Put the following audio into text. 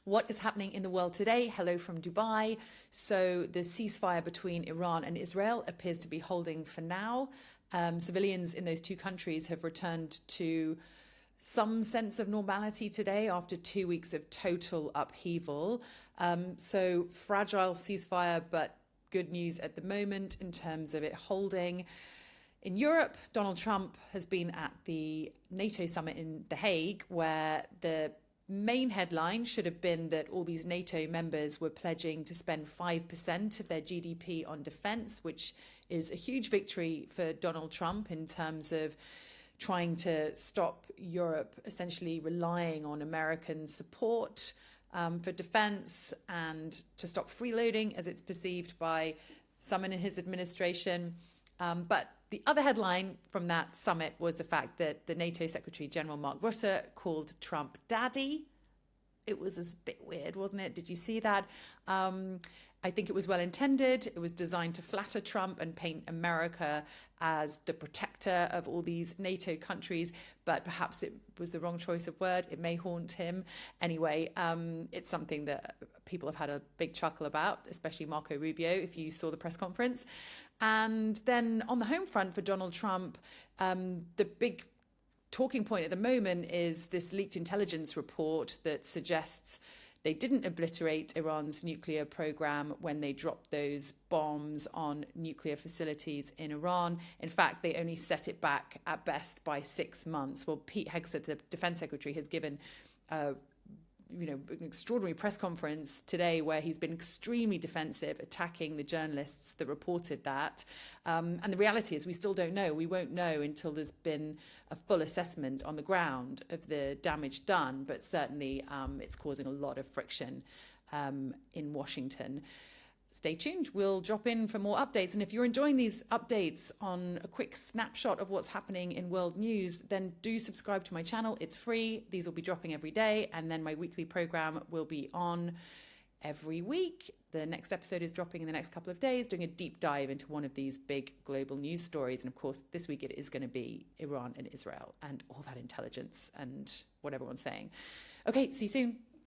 What is happening in the world today? Hello from Dubai. So the ceasefire between Iran and Israel appears to be holding for now. Civilians in those two countries have returned to some sense of normality today after 2 weeks of total upheaval. So fragile ceasefire, but good news at the moment in terms of it holding. In Europe, Donald Trump has been at the NATO summit in The Hague, where the main headline should have been that all these NATO members were pledging to spend 5% of their GDP on defense, which is a huge victory for Donald Trump in terms of trying to stop Europe essentially relying on American support for defense and to stop freeloading as it's perceived by some in his administration. But the other headline from that summit was the fact that the NATO Secretary General Mark Rutte called Trump daddy. It was a bit weird, wasn't it? Did you see that? I think it was well intended. It was designed to flatter Trump and paint America as the protector of all these NATO countries, but perhaps it was the wrong choice of word. It may haunt him. Anyway, it's something that people have had a big chuckle about, especially Marco Rubio, if you saw the press conference. And then on the home front for Donald Trump, the big talking point at the moment is this leaked intelligence report that suggests they didn't obliterate Iran's nuclear program when they dropped those bombs on nuclear facilities in Iran. In fact, they only set it back at best by 6 months. Well, Pete Hegseth, the defense secretary, has given an extraordinary press conference today where he's been extremely defensive, attacking the journalists that reported that. And the reality is we still don't know. We won't know until there's been a full assessment on the ground of the damage done. But certainly it's causing a lot of friction in Washington. Stay tuned. We'll drop in for more updates. And if you're enjoying these updates on a quick snapshot of what's happening in world news, then do subscribe to my channel. It's free. These will be dropping every day. And then my weekly program will be on every week. The next episode is dropping in the next couple of days, doing a deep dive into one of these big global news stories. And of course, this week it is going to be Iran and Israel and all that intelligence and what everyone's saying. Okay, see you soon.